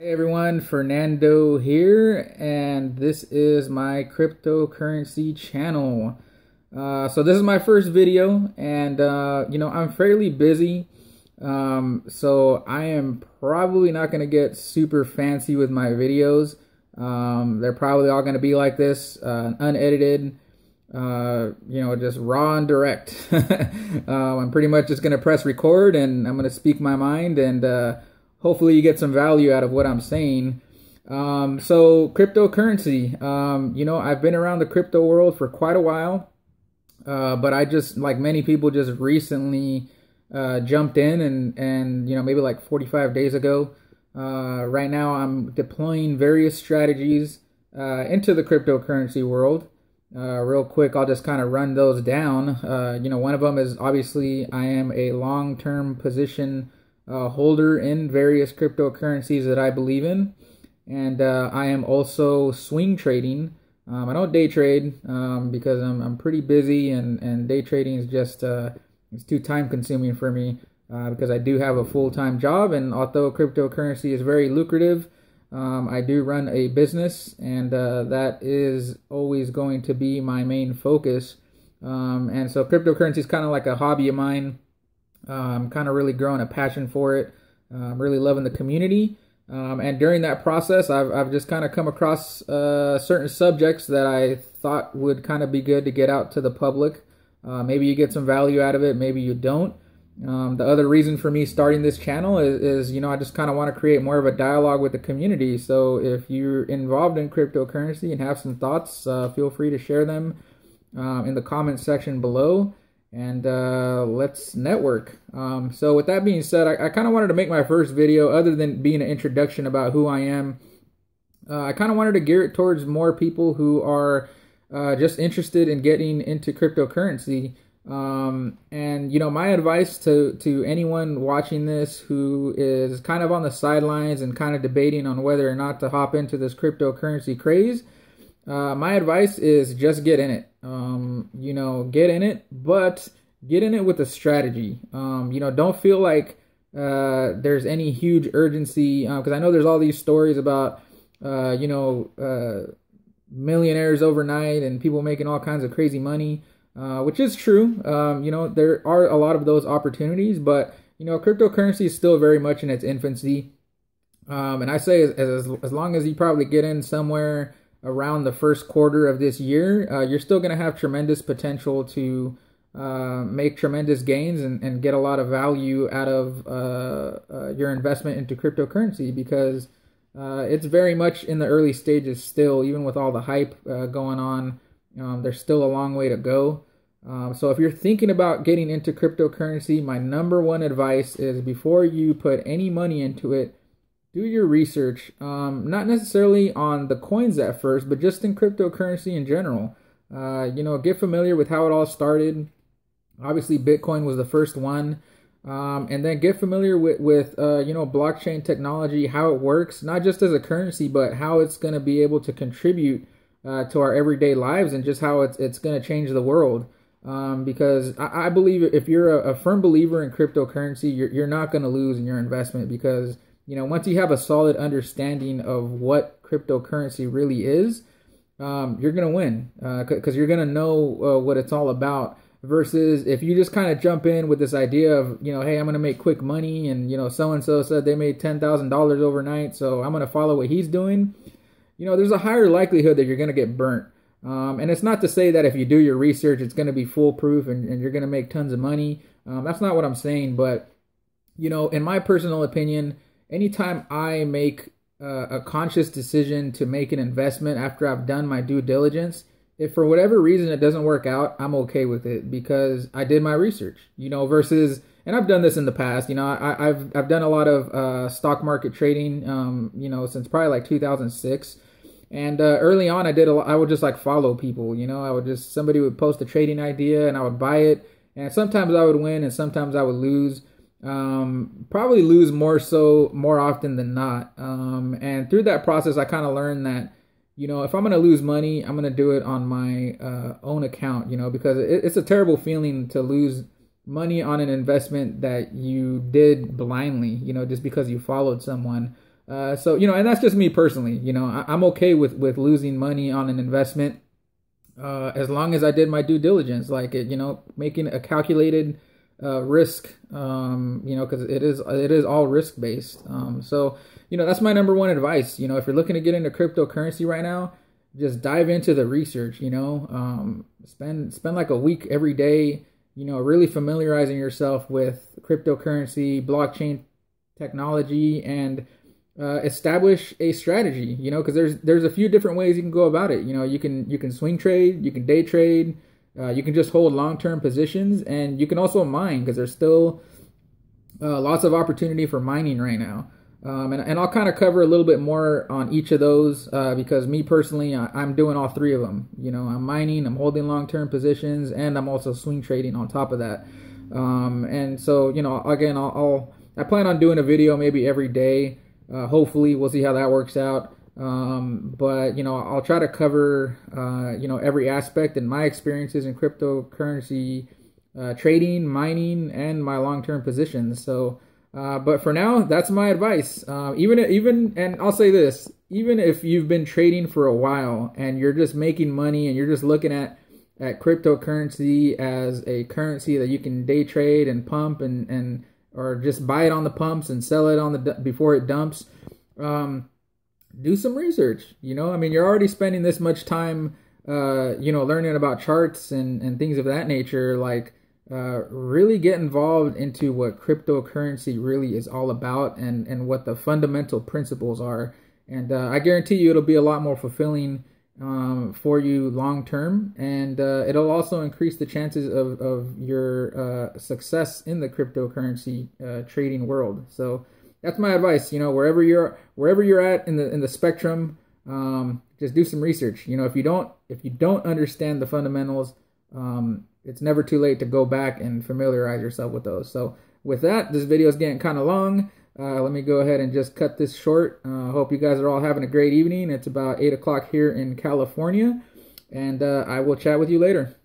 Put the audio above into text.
Hey everyone, Fernando here, and this is my cryptocurrency channel. So this is my first video, and I'm fairly busy, so I am probably not going to get super fancy with my videos. They're probably all going to be like this, unedited, just raw and direct. I'm pretty much just going to press record, and I'm going to speak my mind, and hopefully you get some value out of what I'm saying. So cryptocurrency, I've been around the crypto world for quite a while, but I just, like many people, just recently jumped in and maybe like 45 days ago. Right now I'm deploying various strategies into the cryptocurrency world. Real quick, I'll just kind of run those down. One of them is obviously I am a long-term position holder in various cryptocurrencies that I believe in, and I am also swing trading. I don't day trade because I'm pretty busy, and day trading is just it's too time consuming for me because I do have a full-time job, and although cryptocurrency is very lucrative, I do run a business, and that is always going to be my main focus. And so cryptocurrency is kind of like a hobby of mine. I'm kind of really growing a passion for it. I'm really loving the community. And during that process, I've just kind of come across certain subjects that I thought would kind of be good to get out to the public. Maybe you get some value out of it, maybe you don't. The other reason for me starting this channel is I just kind of want to create more of a dialogue with the community. So if you're involved in cryptocurrency and have some thoughts, feel free to share them in the comment section below. And let's network. So with that being said, I kind of wanted to make my first video, other than being an introduction about who I am. I kind of wanted to gear it towards more people who are just interested in getting into cryptocurrency. And my advice to anyone watching this who is kind of on the sidelines and kind of debating on whether or not to hop into this cryptocurrency craze, my advice is just get in it. Get in it, but get in it with a strategy. Don't feel like there's any huge urgency, because I know there's all these stories about millionaires overnight and people making all kinds of crazy money, which is true. There are a lot of those opportunities, but cryptocurrency is still very much in its infancy. And I say as long as you probably get in somewhere around the first quarter of this year, you're still going to have tremendous potential to make tremendous gains and get a lot of value out of your investment into cryptocurrency, because it's very much in the early stages still. Even with all the hype going on, there's still a long way to go. So if you're thinking about getting into cryptocurrency, my number one advice is, before you put any money into it, do your research, not necessarily on the coins at first, but just in cryptocurrency in general. Get familiar with how it all started. Obviously, Bitcoin was the first one. And then get familiar with blockchain technology, how it works, not just as a currency, but how it's going to be able to contribute to our everyday lives, and just how it's going to change the world. Because I believe if you're a firm believer in cryptocurrency, you're not going to lose in your investment, because once you have a solid understanding of what cryptocurrency really is, you're going to win, because you're going to know what it's all about. Versus if you just kind of jump in with this idea of, hey, I'm going to make quick money, and, so-and-so said they made $10,000 overnight, so I'm going to follow what he's doing. There's a higher likelihood that you're going to get burnt. And it's not to say that if you do your research, it's going to be foolproof and you're going to make tons of money. That's not what I'm saying. But, in my personal opinion, anytime I make a conscious decision to make an investment after I've done my due diligence, if for whatever reason it doesn't work out, I'm okay with it, because I did my research, versus, and I've done this in the past, I've done a lot of stock market trading, since probably like 2006. And early on, I would just like follow people, somebody would post a trading idea and I would buy it. And sometimes I would win and sometimes I would lose. Probably lose more often than not. And through that process, I kind of learned that, if I'm going to lose money, I'm going to do it on my own account, because it's a terrible feeling to lose money on an investment that you did blindly, just because you followed someone. So, you know, and that's just me personally. You know, I'm okay with losing money on an investment as long as I did my due diligence, like it, you know, making a calculated risk, you know, because it is all risk based. So, you know, that's my number one advice. You know, if you're looking to get into cryptocurrency right now, just dive into the research. You know, spend like a week every day, you know, really familiarizing yourself with cryptocurrency, blockchain technology, and establish a strategy. You know, because there's a few different ways you can go about it. You know, you can swing trade, you can day trade, you can just hold long-term positions, and you can also mine, because there's still lots of opportunity for mining right now. And I'll kind of cover a little bit more on each of those because me personally, I'm doing all three of them. You know, I'm mining, I'm holding long-term positions, and I'm also swing trading on top of that. And so, you know, again, I plan on doing a video maybe every day. Hopefully, we'll see how that works out. But, you know, I'll try to cover, you know, every aspect and my experiences in cryptocurrency trading, mining, and my long-term positions. So, but for now, that's my advice. Even, and I'll say this, even if you've been trading for a while and you're just making money and you're just looking at cryptocurrency as a currency that you can day trade and pump and or just buy it on the pumps and sell it on the before it dumps, do some research. You know, I mean, you're already spending this much time, you know, learning about charts and things of that nature. Like, really get involved into what cryptocurrency really is all about and what the fundamental principles are. And I guarantee you it'll be a lot more fulfilling for you long term, and it'll also increase the chances of your success in the cryptocurrency trading world. So that's my advice. You know, wherever you're at in the spectrum, just do some research. You know, if you don't understand the fundamentals, it's never too late to go back and familiarize yourself with those. So with that, this video is getting kind of long. Let me go ahead and just cut this short. Hope you guys are all having a great evening. It's about 8 o'clock here in California, and I will chat with you later.